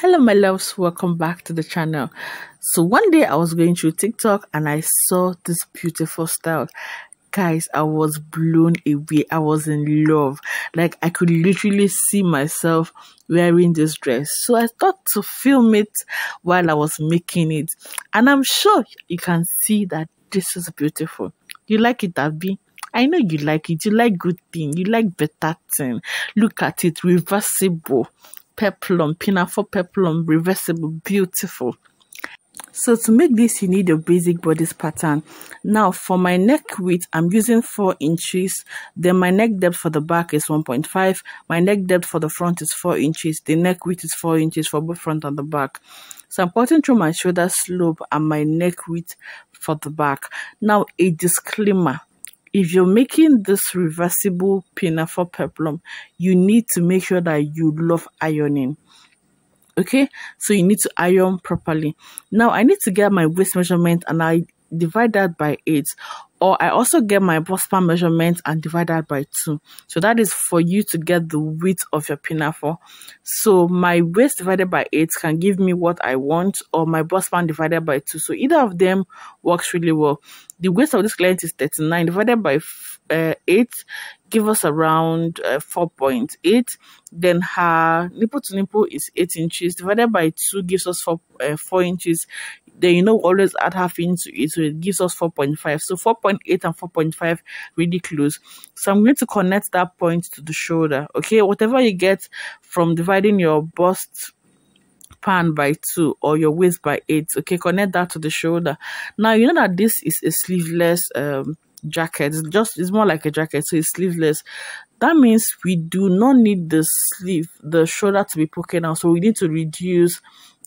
Hello my loves, welcome back to the channel. So one day I was going through TikTok and I saw this beautiful style. Guys, I was blown away. I was in love. Like, I could literally see myself wearing this dress. So I thought to film it while I was making it. And I'm sure you can see that this is beautiful. You like it, Abby? I know you like it. You like good thing. You like better thing. Look at it. Reversible. Peplum. Pinafore peplum. Reversible. Beautiful. So to make this, you need your basic bodice pattern. Now for my neck width, I'm using 4 inches. Then my neck depth for the back is 1.5. My neck depth for the front is 4 inches. The neck width is 4 inches for both front and the back. So I'm cutting through my shoulder slope and my neck width for the back. Now a disclaimer. If you're making this reversible pinafore peplum, you need to make sure that you love ironing. Okay, so you need to iron properly. Now I need to get my waist measurement and I divide that by 8, or I also get my bust span measurement and divide that by 2. So that is for you to get the width of your pinafore. So my waist divided by 8 can give me what I want, or my bust span divided by 2. So either of them works really well. The waist of this client is 39 divided by 8 give us around 4.8. Then her nipple to nipple is 8 inches divided by 2 gives us 4 inches. Then always add half inch to it, so it gives us 4.5. So 4.8 and 4.5 really close. So I'm going to connect that point to the shoulder. Okay, whatever you get from dividing your bust pan by 2 or your waist by 8, okay, connect that to the shoulder. Now you know that this is a sleeveless jacket. It's more like a jacket, so it's sleeveless. That means we do not need the shoulder to be poking out, so we need to reduce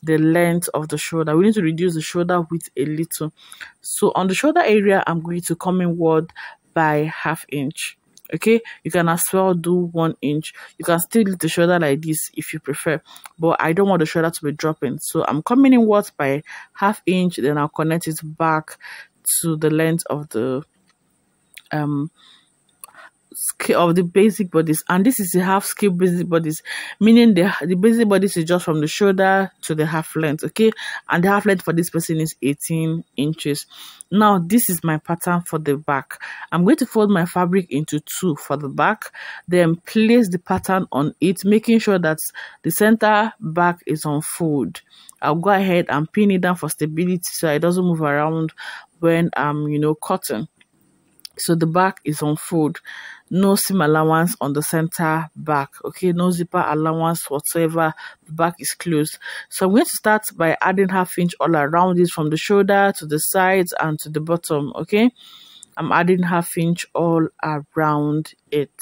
the length of the shoulder. We need to reduce the shoulder width a little. So on the shoulder area, I'm going to come inward by ½ inch. Okay, you can as well do 1 inch. You can still leave the shoulder like this if you prefer, but I don't want the shoulder to be dropping, so I'm coming inwards by ½ inch. Then I'll connect it back to the length of the basic bodice, and this is a half scale basic bodice, meaning the basic bodice is just from the shoulder to the half length. Okay, and the half length for this person is 18 inches. Now this is my pattern for the back. I'm going to fold my fabric into 2 for the back, then place the pattern on it, making sure that the center back is on fold. I'll go ahead and pin it down for stability so it doesn't move around when I'm cutting. So the back is on fold, no seam allowance on the center back. Okay, no zipper allowance whatsoever. The back is closed. So I'm going to start by adding ½ inch all around it, from the shoulder to the sides and to the bottom. Okay, I'm adding ½ inch all around it,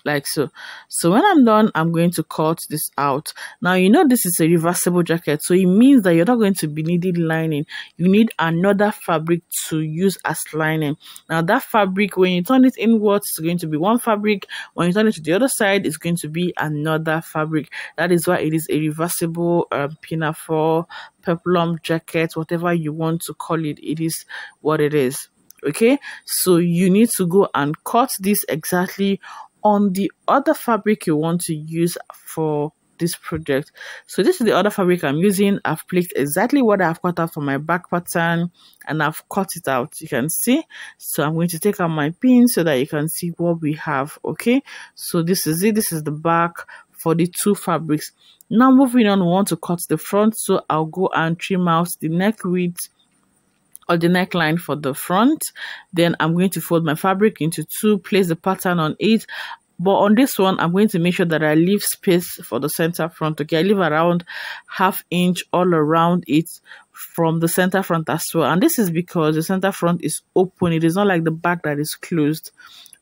like so. So when I'm done, I'm going to cut this out. Now this is a reversible jacket, so it means that you're not going to be needing lining. You need another fabric to use as lining. Now that fabric, when you turn it inwards, it's going to be one fabric. When you turn it to the other side, it's going to be another fabric. That is why it is a reversible pinafore peplum jacket, whatever you want to call it. It is what it is. Okay, so you need to go and cut this exactly on the other fabric you want to use for this project. So this is the other fabric I'm using. I've placed exactly what I've cut out for my back pattern and I've cut it out, you can see. So I'm going to take out my pin so that you can see what we have. Okay, so this is it. This is the back for the 2 fabrics. Now moving on, we want to cut the front, so I'll go and trim out the neck width or the neckline for the front. Then I'm going to fold my fabric into 2, place the pattern on it. But on this one, I'm going to make sure that I leave space for the center front. Okay, I leave around ½ inch all around it from the center front as well. And this is because the center front is open. It is not like the back that is closed.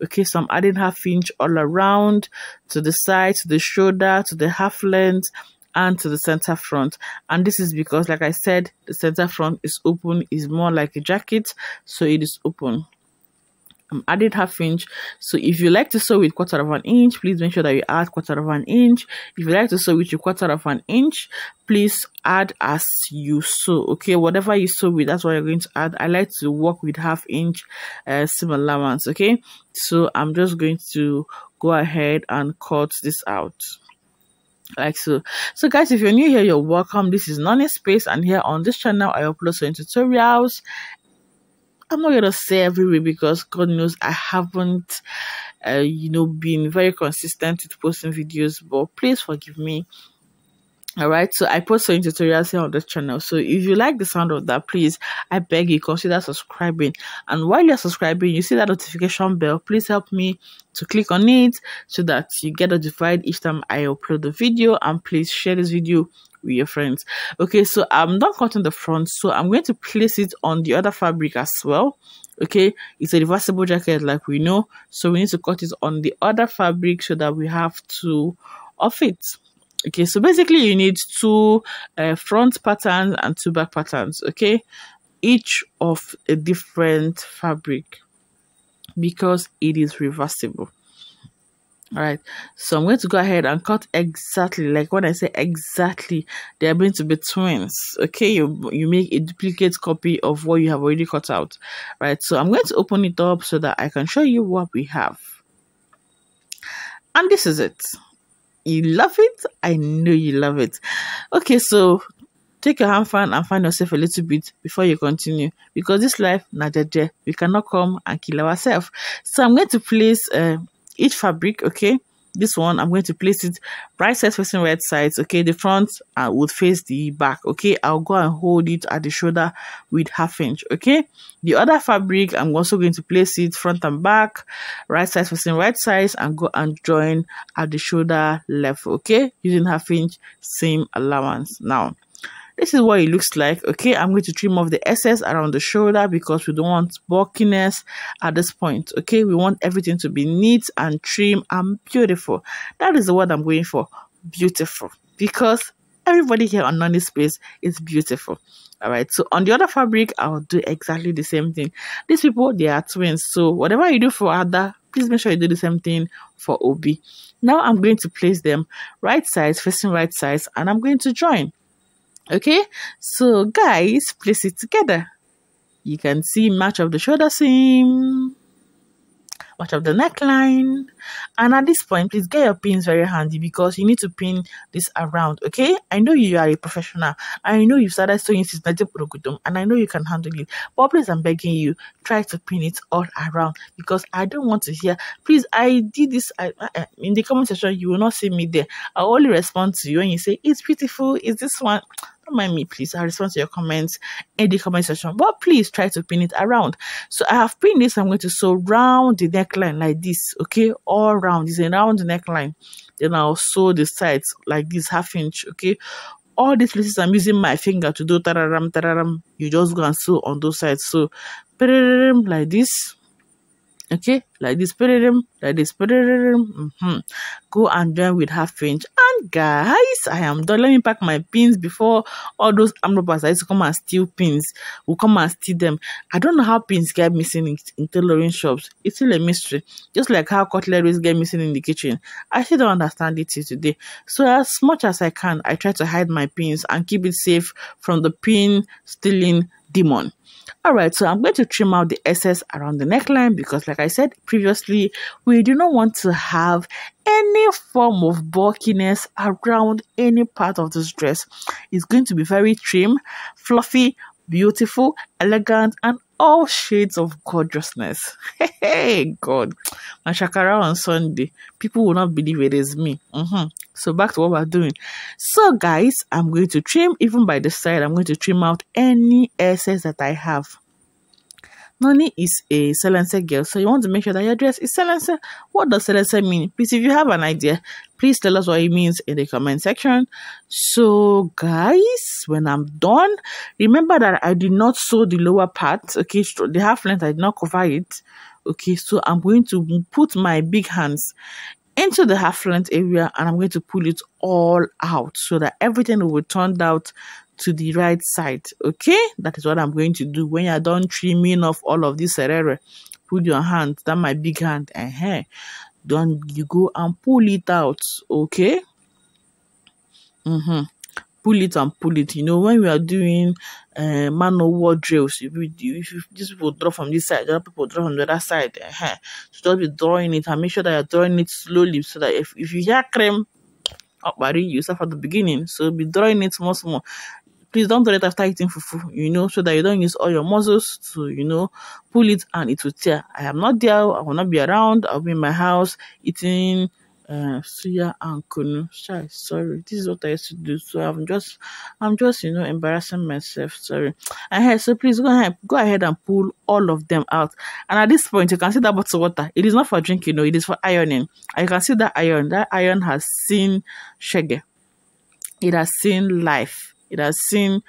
Okay, so I'm adding ½ inch all around, to the side, to the shoulder, to the half length, and to the center front. And this is because, like I said, the center front is open, is more like a jacket, so it is open. I'm adding ½ inch. So if you like to sew with 1/4 inch, please make sure that you add 1/4 inch. If you like to sew with your 1/4 inch, please add as you sew. Okay, whatever you sew with, that's what you're going to add. I like to work with ½ inch seam allowance. Okay, so I'm just going to go ahead and cut this out. like so. So guys, if you're new here, you're welcome. This is Noni Space, and here on this channel I upload some tutorials. I'm not gonna say every week because God knows I haven't been very consistent with posting videos, but please forgive me. Alright, so I post some tutorials here on this channel. So if you like the sound of that, please, I beg you, consider subscribing. And while you're subscribing, you see that notification bell. Please help me to click on it so that you get notified each time I upload the video. And please share this video with your friends. Okay, so I'm done cutting the front, so I'm going to place it on the other fabric as well. Okay, it's a reversible jacket like we know, so we need to cut it on the other fabric so that we have two of it. Okay, so basically you need two front patterns and two back patterns, okay, each of a different fabric because it is reversible. All right, so I'm going to go ahead and cut exactly, like when I say exactly, they are going to be twins. Okay, you make a duplicate copy of what you have already cut out. Right, so I'm going to open it up so that I can show you what we have. And this is it. You love it? I know you love it. Okay, so take your hand fan and find yourself a little bit before you continue, because this life, najaje, we cannot come and kill ourselves. So I'm going to place each fabric. Okay, this one I'm going to place it right side facing right sides. Okay, the front would face the back. Okay, I'll go and hold it at the shoulder with 1/2 inch. Okay, the other fabric I'm also going to place it front and back, right side facing right sides, and go and join at the shoulder level. Okay, using 1/2 inch, same allowance. Now this is what it looks like. Okay, I'm going to trim off the excess around the shoulder because we don't want bulkiness at this point. Okay, we want everything to be neat and trim and beautiful. That is the word I'm going for, beautiful, because everybody here on Noni Space is beautiful. All right, so on the other fabric, I'll do exactly the same thing. These people, they are twins, so whatever you do for Ada, please make sure you do the same thing for Obi. Now I'm going to place them right sides facing right sides, and I'm going to join. Okay, so guys, place it together. You can see match of the shoulder seam, match of the neckline, and at this point, please get your pins very handy because you need to pin this around. Okay, I know you are a professional. I know you've started sewing since and I know you can handle it. But please, I'm begging you, try to pin it all around because I don't want to hear. Please, I did this in the comment section. You will not see me there. I'll only respond to you when you say it's beautiful. Is this one? Don't mind me, please. I'll respond to your comments in the comment section. But please try to pin it around. So I have pinned this. I'm going to sew round the neckline like this. Okay, all round. It's around the neckline. Then I'll sew the sides like this 1/2 inch. Okay, all these places I'm using my finger to do tararam tararam. You just go and sew on those sides. So like this. Okay, like this, like this, go and join with 1/2 inch. And guys, I am done. Let me pack my pins before all those amnobas I used to come and steal pins will come and steal them. I don't know how pins get missing in tailoring shops. It's still a mystery, just like how cutleries get missing in the kitchen. I still don't understand it till today. So as much as I can, I try to hide my pins and keep it safe from the pin stealing demon. Alright, so I'm going to trim out the excess around the neckline because like I said previously, we do not want to have any form of bulkiness around any part of this dress. It's going to be very trim, fluffy, beautiful, elegant, and all shades of gorgeousness. Hey, God. My shakara on Sunday. People will not believe it is me. So back to what we're doing. So guys, I'm going to trim, even by the side, I'm going to trim out any excess that I have. Noni is a silencer girl, so you want to make sure that your dress is silencer. What does silencer mean? Please, if you have an idea, please tell us what it means in the comment section. So guys, when I'm done, remember that I did not sew the lower part. Okay, the half length, I did not cover it. Okay, so I'm going to put my big hands into the half length area and I'm going to pull it all out so that everything will be turned out to the right side. Okay, that is what I'm going to do. When you're done trimming off all of this area, put your hand, that my big hand, then you go and pull it out. Okay, pull it and pull it. You know, when we are doing manual ward drills, if these people draw from this side, the other people draw from the other side. So just be drawing it and make sure that you're drawing it slowly so that if you hear cream, You start from the beginning. So be drawing it small, small. Please don't do it after eating fufu, so that you don't use all your muscles to, pull it and it will tear. I am not there. I will not be around. I'll be in my house eating suya and kunu. Sorry, this is what I used to do. So I'm just, embarrassing myself. Sorry. And so please go ahead and pull all of them out. And at this point, you can see that bottle of water. It is not for drinking, it is for ironing. And you can see that iron. That iron has seen shege. It has seen life. It has seen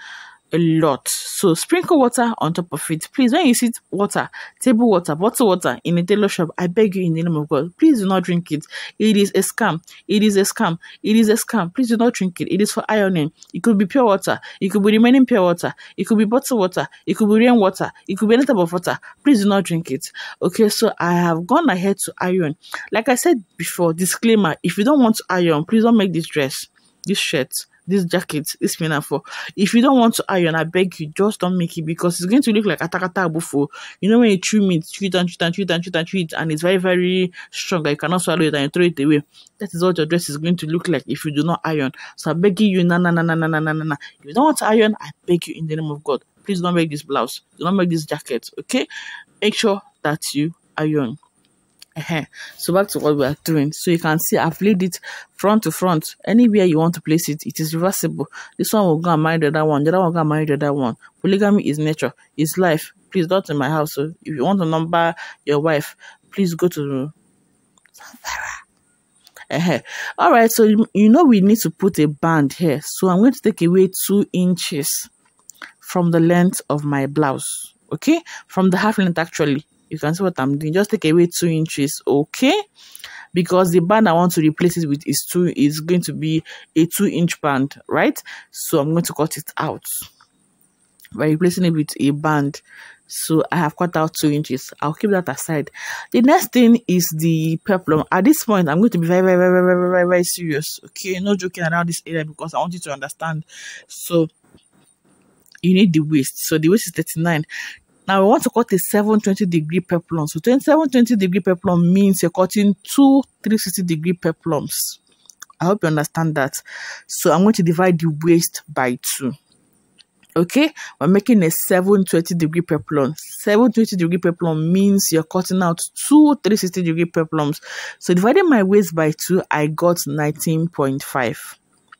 a lot. So sprinkle water on top of it. Please, when you see water, table water, bottle water in a tailor shop, I beg you in the name of God, please do not drink it. It is a scam. It is a scam. It is a scam. Please do not drink it. It is for ironing. It could be pure water. It could be remaining pure water. It could be bottled water. It could be rainwater. It could be any type of water. Please do not drink it. Okay, so I have gone ahead to iron. Like I said before, disclaimer, if you don't want to iron, please don't make this dress, this shirt, this jacket, this pinafore. If you don't want to iron, I beg you, just don't make it, because it's going to look like atakata bufo. When you chew meat, chew it, and it's very, very strong. You cannot swallow it and you throw it away. That is what your dress is going to look like if you do not iron. So I beg you, na. If you don't want to iron, I beg you in the name of God, please don't make this blouse. Do not make this jacket, okay? Make sure that you iron. So back to what we are doing. So you can see I've laid it front to front. Anywhere you want to place it, it is reversible. This one will go and marry the other one. The other one will go and marry the other one. Polygamy is nature. It's life. Please don't in my house. So if you want to number your wife, please go to Alright, so we need to put a band here. So I'm going to take away 2 inches from the length of my blouse. Okay? From the half length actually. You can see what I'm doing. Just take away 2 inches, okay? Because the band I want to replace it with is going to be a 2-inch band, right? So I'm going to cut it out by replacing it with a band. So I have cut out 2 inches. I'll keep that aside. The next thing is the peplum. At this point, I'm going to be very, very, very, very, very, very serious. Okay, no joking around this area, because I want you to understand. So you need the waist. So the waist is 39. Now, we want to cut a 720-degree peplum. So 720-degree peplum means you're cutting 2 360-degree peplums. I hope you understand that. So I'm going to divide the waist by 2. Okay? We're making a 720-degree peplum. 720-degree peplum means you're cutting out 2 360-degree peplums. So dividing my waist by 2, I got 19.5.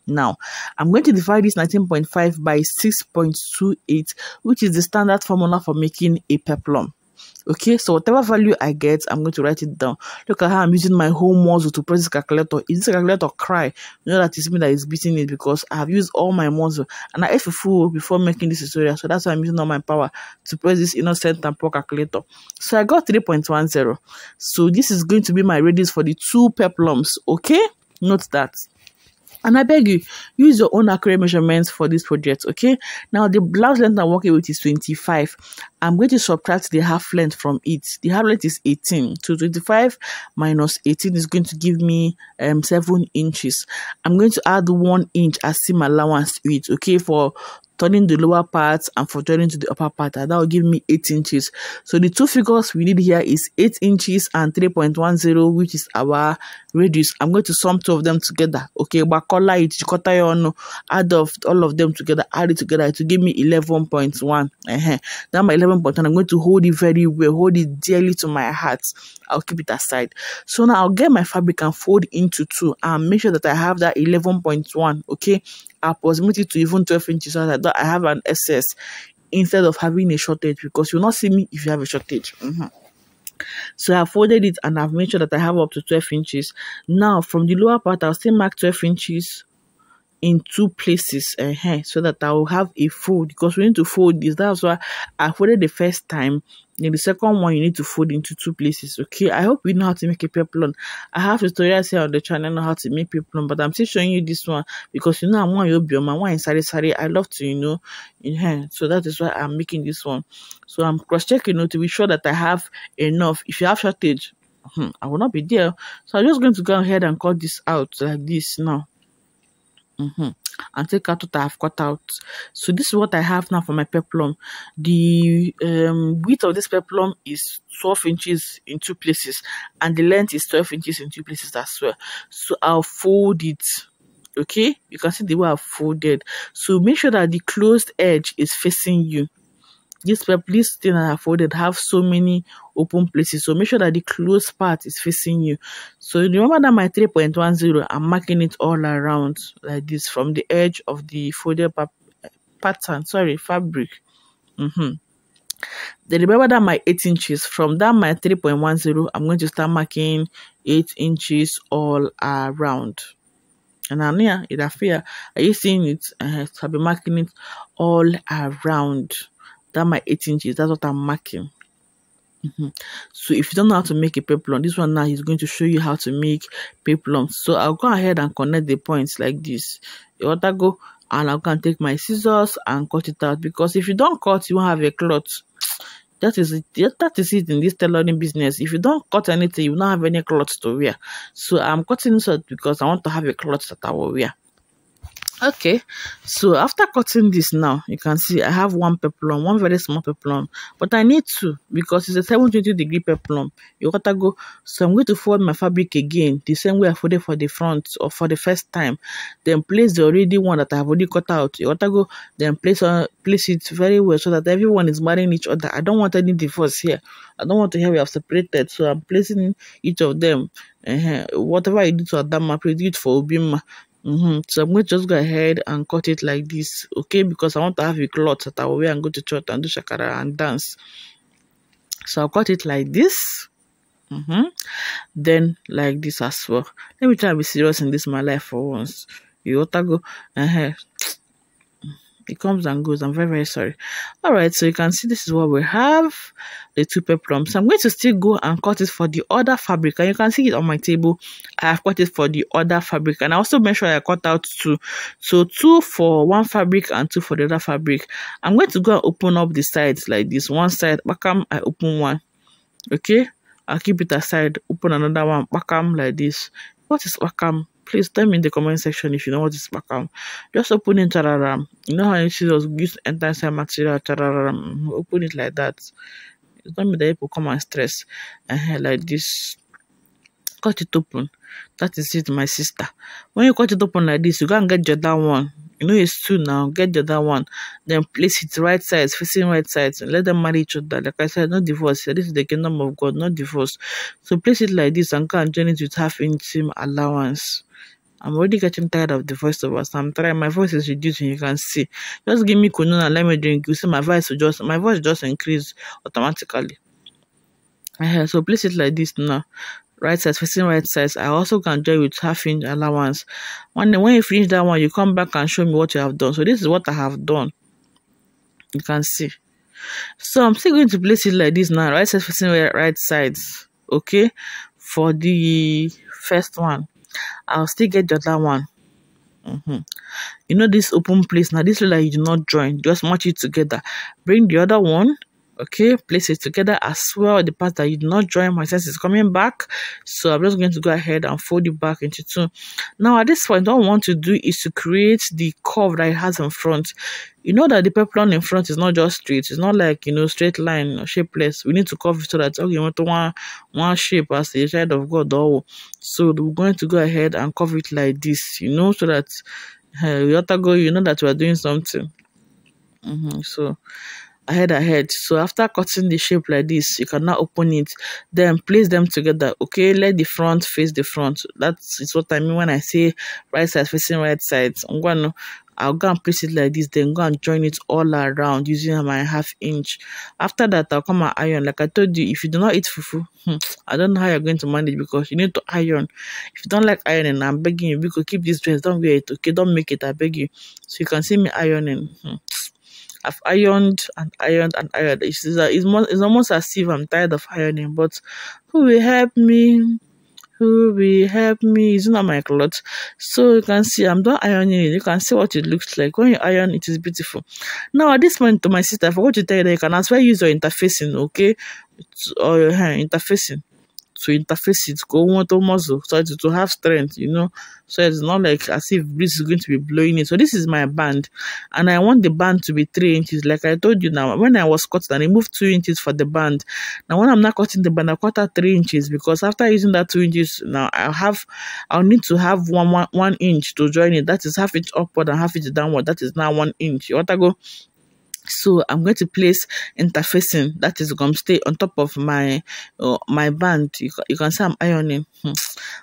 Now, I'm going to divide this 19.5 by 6.28, which is the standard formula for making a peplum. Okay, so whatever value I get, I'm going to write it down. Look at how I'm using my whole muscle to press this calculator. If this calculator cry, that is me that is beating it, because I have used all my muscle. And I ate fufu before making this tutorial, so that's why I'm using all my power to press this innocent and poor calculator. So I got 3.10. So this is going to be my radius for the 2 peplums. Okay, note that. And I beg you, use your own accurate measurements for this project, okay? Now, the blouse length I'm working with is 25. I'm going to subtract the half length from it. The half length is 18. So 25 minus 18 is going to give me 7 inches. I'm going to add 1 inch as seam allowance to it, okay? For turning the lower part and for turning to the upper part, and that will give me 8 inches. So the 2 figures we need here is 8 inches and 3.10, which is our radius. I'm going to sum 2 of them together. Okay, but color it, add all of them together, add it together to give me 11.1. Now my 11.1, I'm going to hold it very well, hold it dearly to my heart. I'll keep it aside. So now I'll get my fabric and fold into 2 and make sure that I have that 11.1. Okay, I'll approximate it to even 12 inches so that I have an excess instead of having a shortage, because you'll not see me if you have a shortage. So I've folded it and I've made sure that I have up to 12 inches. Now from the lower part, I'll still mark 12 inches in 2 places, so that I will have a fold, because we need to fold this. That's why I folded the first time. In the second one, you need to fold into 2 places. Okay, I hope you know how to make a peplum. I have tutorials here on the channel on how to make peplum, but I'm still showing you this one because I'm one sari. I love to so that is why I'm making this one. So I'm cross checking to be sure that I have enough. If you have shortage, I will not be there. So I'm just going to go ahead and cut this out like this now. And take out what I have cut out. So this is what I have now for my peplum. The width of this peplum is 12 inches in 2 places, and the length is 12 inches in 2 places as well. So I'll fold it. Okay, you can see the way I've folded. So make sure that the closed edge is facing you. This thing that I folded have so many open places, so make sure that the closed part is facing you. So remember that my 3.10, I'm marking it all around like this from the edge of the folded fabric. Then remember that my 8 inches, from that my 3.10, I'm going to start marking 8 inches all around. And I'm here, are you seeing it? So I'll be marking it all around. That my 8 inches, that's what I'm marking. So if you don't know how to make a peplum, this one now is going to show you how to make peplum. So I'll go ahead and connect the points like this. You want to go, and I can take my scissors and cut it out, because if you don't cut, you won't have a cloth. That is it in this tailoring business. If you don't cut anything, you won't have any clothes to wear. So I'm cutting this out because I want to have a cloth that I will wear. Okay, so after cutting this now, you can see I have one peplum, one very small peplum, but I need two because it's a 720-degree peplum. You gotta go. So I'm going to fold my fabric again, the same way I folded for the front or for the first time. Then place the already one that I have already cut out. You gotta go. Then place it very well so that everyone is marrying each other. I don't want any divorce here. I don't want to hear we have separated. So I'm placing each of them. Whatever I do to Adama, please do it for Obima. So I'm going to just go ahead and cut it like this, okay? Because I want to have a cloth that I will wear and go to church and do shakara and dance. So I'll cut it like this. Then like this as well. Let me try to be serious in this my life for once. You ought to go. It comes and goes. I'm very, very sorry. Alright, so you can see this is what we have. The two peplums. So I'm going to still go and cut it for the other fabric. And you can see it on my table. I have cut it for the other fabric. And I also make sure I cut out two. So 2 for one fabric and 2 for the other fabric. I'm going to go and open up the sides like this. One side, backam, I open one. Okay? I'll keep it aside. Open another one. Backam like this. What is backam? Please tell me in the comment section if you know what is backam. Just open it, chararam. You know how you see those use entire side material, chararam. Open it like that. It's not me that people come and stress. Like this. Cut it open. That is it, my sister. When you cut it open like this, you go and get the other one. You know it's 2 now. Get the other one. Then place it right sides, facing right sides. And let them marry each other. Like I said, no divorce. This is the kingdom of God, not divorce. So place it like this and go and join it with half-inch allowance. I'm already getting tired of the voiceover, so I'm trying. My voice is reducing, you can see. Just give me kunun and let me drink. You see my voice just increase automatically. So place it like this now. Right side facing right sides. I also can join with half-inch allowance. When you finish that one, you come back and show me what you have done. So this is what I have done. You can see. So I'm still going to place it like this now. Right side facing right sides. Okay. For the first one, I'll still get the other one. You know this open place now. This look like you do not join. Just match it together. Bring the other one. Okay, place it together as well. The part that you do not join, my sense is coming back. So I'm just going to go ahead and fold it back into 2. Now at this point, what I want to do is to create the curve that it has in front. You know that the peplum in front is not just straight. It's not like, you know, straight line or shapeless. We need to curve it so that, okay, you want to one shape as the child of God. So we're going to go ahead and curve it like this, you know, so that we have to go, you know that we're doing something. So ahead. So after cutting the shape like this, you can now open it, then place them together. Okay, let the front face the front. That is what I mean when I say right side facing right sides. I'll go and place it like this, then go and join it all around using my half-inch. After that, I'll come and iron. Like I told you, if you do not eat fufu, I don't know how you're going to manage, because you need to iron. If you don't like ironing, I'm begging you, because keep this dress, don't wear it, okay? Don't make it, I beg you. So you can see me ironing. I've ironed and ironed and ironed. It's almost as if I'm tired of ironing, but who will help me? Who will help me? It's not my clothes. So you can see I'm done ironing it. You can see what it looks like. When you iron, it is beautiful. Now at this point, to my sister, I forgot to tell you that you can as well use your interfacing, okay? Or your interfacing to interface it, go want to muscle, so to have strength, so it's not like as if breeze is going to be blowing it. So this is my band, and I want the band to be 3 inches. Like I told you now, when I was cutting, I removed 2 inches for the band. Now when I'm not cutting the band, I cut out 3 inches, because after using that 2 inches, now I'll need to have one inch to join it. That is half inch upward and half inch downward. That is now 1 inch. You want to go? So I'm going to place interfacing, that is going to stay on top of my band. You can see I'm ironing.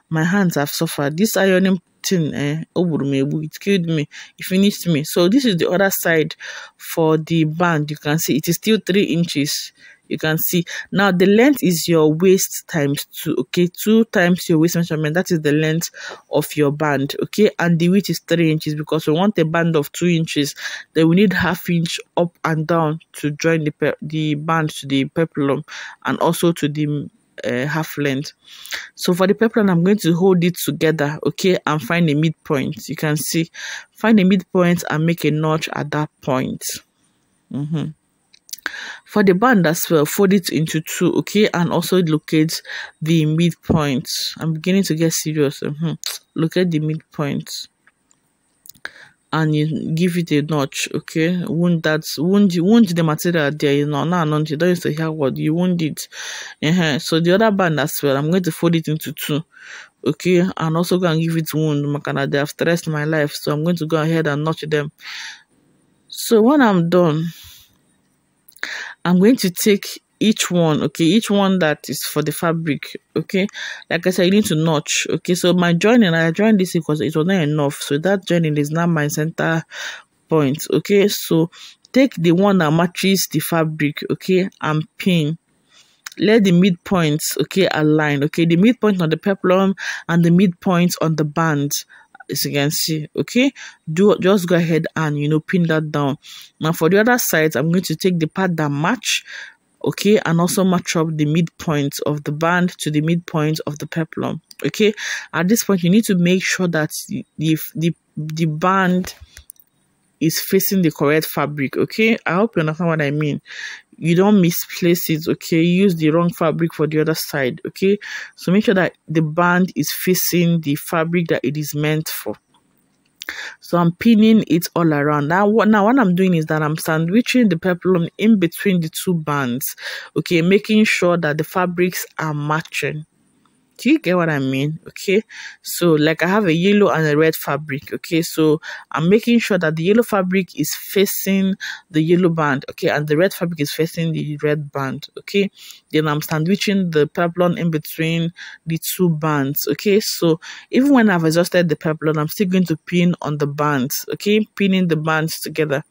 My hands have suffered. This ironing thing, it killed me. It finished me. So this is the other side for the band. You can see it is still 3 inches. You can see now the length is your waist times 2. Okay, 2 times your waist measurement. That is the length of your band. Okay, and the width is 3 inches, because we want a band of 2 inches. Then we need half inch up and down to join the band to the peplum, and also to the half length. So for the peplum, I'm going to hold it together, okay, and find a midpoint. You can see, find a midpoint and make a notch at that point. For the band as well, fold it into 2, okay, and also locate the midpoint. I'm beginning to get serious. Locate the midpoint, and you give it a notch, okay. Wound the material there. You don't use to hear what you wound it. So the other band as well, I'm going to fold it into 2, okay, and also go and give it wound. They have stressed my life, so I'm going to go ahead and notch them. So when I'm done, I'm going to take each one, okay, each one that is for the fabric, okay. Like I said, you need to notch, okay. So my joining, I joined this because it was not enough, so that joining is now my center point, okay. So take the one that matches the fabric, okay, and pin. Let the midpoints, okay, align, okay. The midpoint on the peplum and the midpoint on the band, as you can see, okay. Just go ahead and pin that down. Now for the other side, I'm going to take the part that match, okay, and also match up the midpoint of the band to the midpoint of the peplum, okay. At this point, you need to make sure that the band is facing the correct fabric, okay. I hope you understand what I mean. You don't misplace it, okay. Use the wrong fabric for the other side, okay. So make sure that the band is facing the fabric that it is meant for. So I'm pinning it all around. Now what I'm doing is that I'm sandwiching the peplum in between the 2 bands, okay, making sure that the fabrics are matching. Do you get what I mean? Okay, so like I have a yellow and a red fabric, okay, so I'm making sure that the yellow fabric is facing the yellow band, okay, and the red fabric is facing the red band, okay. Then I'm sandwiching the peplum in between the 2 bands, okay. So even when I've exhausted the peplum, I'm still going to pin on the bands, okay, pinning the bands together,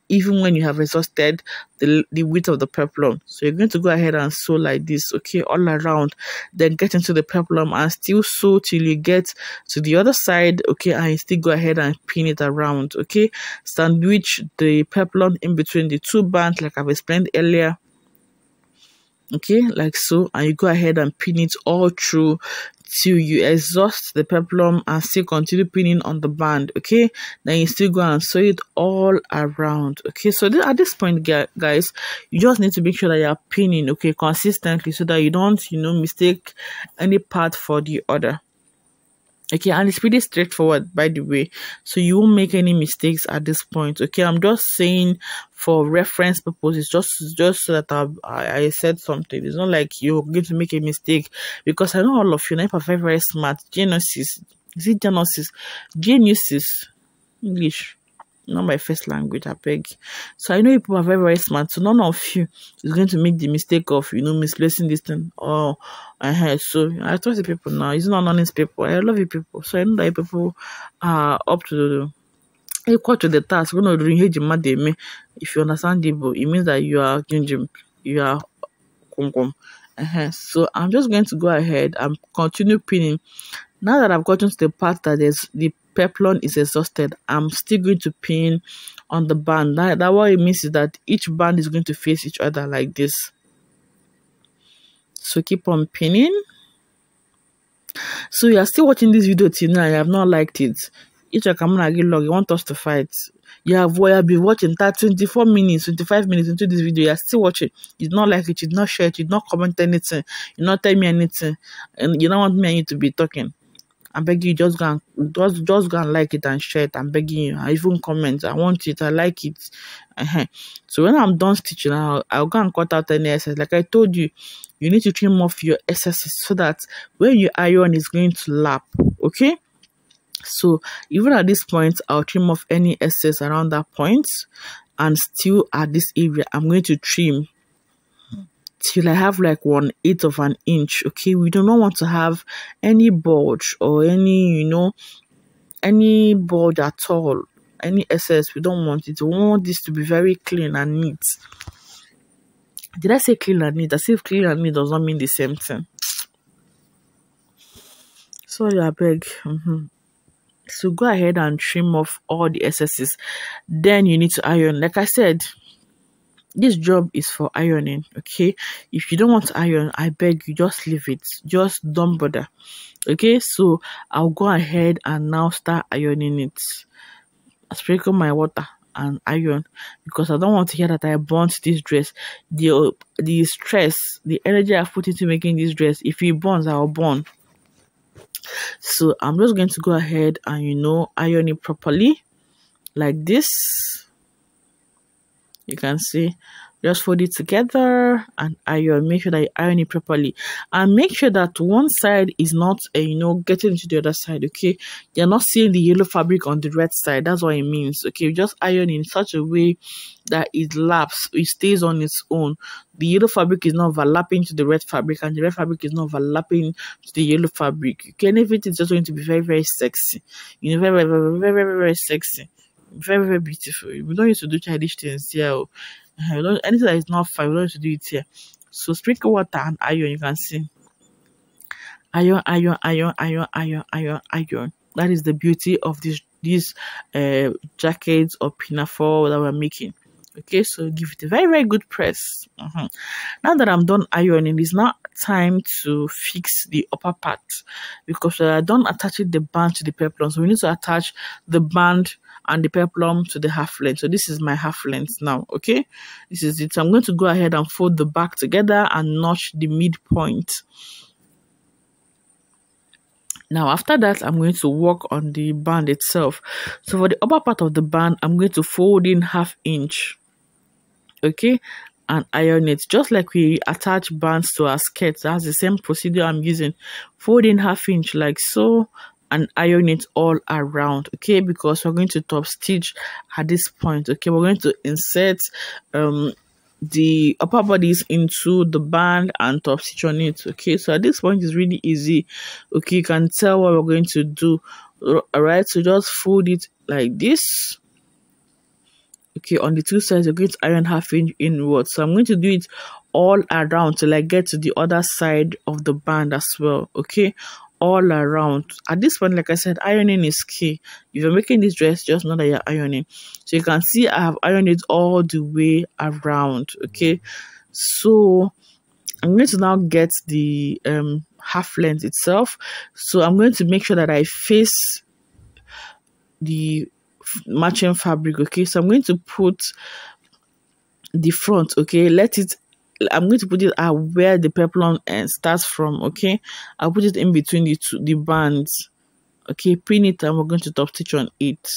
even when you have exhausted the width of the peplum. So you're going to go ahead and sew like this, okay, all around, then get into the peplum and still sew till you get to the other side, okay, and you still go ahead and pin it around, okay. Sandwich the peplum in between the 2 bands like I've explained earlier, okay, like so, and you go ahead and pin it all through till you exhaust the peplum and still continue pinning on the band, okay. Then you still go and sew it all around, okay. So at this point, guys, you just need to make sure that you're pinning, okay, consistently, so that you don't mistake any part for the other, okay. And it's pretty straightforward, by the way, so you won't make any mistakes at this point, okay. I'm just saying for reference purposes, just so that I said something. It's not like you're going to make a mistake, because I know all of you are very, very smart. Geniuses, is it geniuses? Geniuses, English, not my first language, I beg. So I know people are very, very smart, so none of you is going to make the mistake of misplacing this thing. So I trust the people now. It's not honest people. I love you people, so I know that people are up to equal to the task. If you understand Igbo, it means that you are ginjim, you are kum. So I'm just going to go ahead and continue pinning. Now that I've gotten to the part that the peplum is exhausted, I'm still going to pin on the band. That what it means is that each band is going to face each other like this. So keep on pinning. So you are still watching this video till now, you have not liked it. If you want us to fight, You have been watching 24 minutes, 25 minutes into this video. You're still watching. You did not like it, you did not share it, you did not comment anything, you did not tell me anything, and you don't want me and you to be talking. I'm begging you, just go and like it and share it. I'm begging you. I even comment. I want it. I like it. So when I'm done stitching, I'll go and cut out any excess. Like I told you, you need to trim off your excesses so that when you iron, it's going to lap. Okay. So even at this point, I'll trim off any excess around that point, and still at this area, I'm going to trim till I have like 1/8 of an inch. Okay, we do not want to have any bulge or any any bulge at all, any excess. We don't want it. We want this to be very clean and neat. Did I say clean and neat? As if clean and neat does not mean the same thing. Sorry, I beg. So go ahead and trim off all the excesses. Then you need to iron. Like I said, this job is for ironing. Okay, if you don't want to iron, I beg you, just leave it. Just don't bother. Okay, so I'll go ahead and now start ironing it. I sprinkle my water and iron because I don't want to hear that I burnt this dress. The stress, the energy I've put into making this dress, if it burns, I'll burn. So I'm just going to go ahead and iron it properly like this. You can see, just fold it together and iron. Make sure that you iron it properly, and make sure that one side is not getting into the other side. Okay, you're not seeing the yellow fabric on the red side. That's what it means. Okay, just iron in such a way that it laps, it stays on its own. The yellow fabric is not overlapping to the red fabric, and the red fabric is not overlapping to the yellow fabric. Okay, and everything is just going to be very, very sexy. Very, very, very, very, very, very sexy. Very, very beautiful. We don't need to do childish things here. Anything that is not fine, we don't need to do it here. So sprinkle water and iron. You can see iron. That is the beauty of these jackets or pinafore that we're making. Okay, so give it a very, very good press. Now that I'm done ironing, it's now time to fix the upper part, because we're done attaching the band to the peplum. So we need to attach the band and the peplum to the half length. So this is my half length now. Okay, this is it. So I'm going to go ahead and fold the back together and notch the midpoint. Now after that, I'm going to work on the band itself. So for the upper part of the band, I'm going to fold in 1/2 inch. Okay, and iron it just like we attach bands to our skirts. That's the same procedure I'm using. Fold in 1/2 inch like so and iron it all around. Okay, because we're going to top stitch at this point. Okay, we're going to insert the upper bodies into the band and top stitch on it. Okay, so at this point it's really easy. Okay, you can tell what we're going to do. All right, so just fold it like this. Okay, on the two sides, you're going to iron 1/2 inch inwards. So I'm going to do it all around till I get to the other side of the band as well. Okay, all around. At this point, like I said, ironing is key. If you're making this dress, just know that you're ironing. So you can see I have ironed it all the way around. Okay, so I'm going to now get the half length itself. So I'm going to make sure that I face the matching fabric. Okay, so I'm going to put the front. Okay, I'm going to put it at where the peplum starts from. Okay, I'll put it in between the bands. Okay, pin it and we're going to top stitch on it.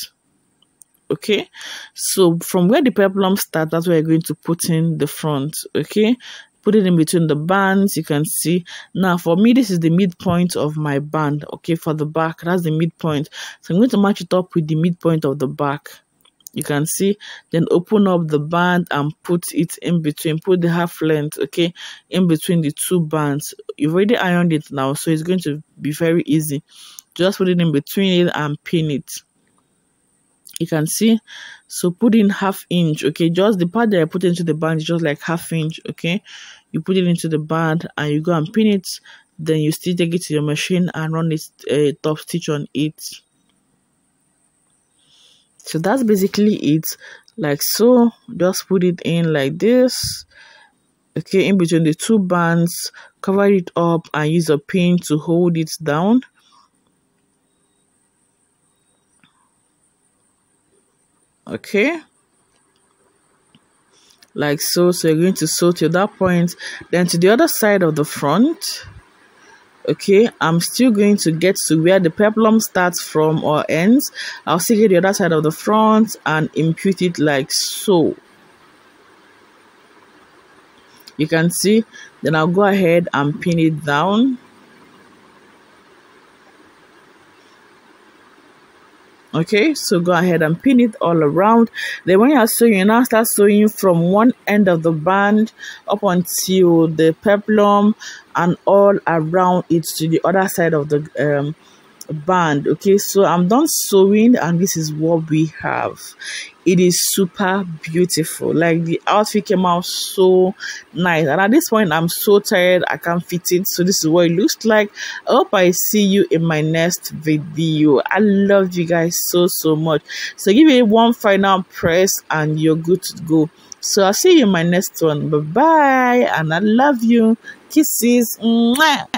Okay, so from where the peplum starts, that's where you're going to put in the front. Okay, put it in between the bands. You can see now for me this is the midpoint of my band. Okay, for the back, that's the midpoint. So I'm going to match it up with the midpoint of the back. You can see, then open up the band and put it in between. Put the half length, okay, in between the two bands. You've already ironed it now, so it's going to be very easy. Just put it in between it and pin it. You can see, so put in 1/2 inch. Okay, just the part that I put into the band is just like 1/2 inch. Okay, you put it into the band and you go and pin it. Then you still take it to your machine and run it top stitch on it. So that's basically it, like so. Just put it in like this. Okay, in between the two bands, cover it up and use a pin to hold it down. Okay, like so. So you're going to sew to that point, then to the other side of the front. Okay, I'm still going to get to where the peplum starts from or ends. I'll still get the other side of the front and impute it like so. You can see, then I'll go ahead and pin it down. Okay, so go ahead and pin it all around. Then when you're sewing, you now start sewing from one end of the band up until the peplum and all around it to the other side of the band. Okay, so I'm done sewing and this is what we have. It is super beautiful. Like, the outfit came out so nice, and at this point I'm so tired I can't fit it. So this is what it looks like. I hope I see you in my next video. I love you guys so much. So give it one final press and you're good to go. So I'll see you in my next one. Bye bye, and I love you. Kisses. Mwah.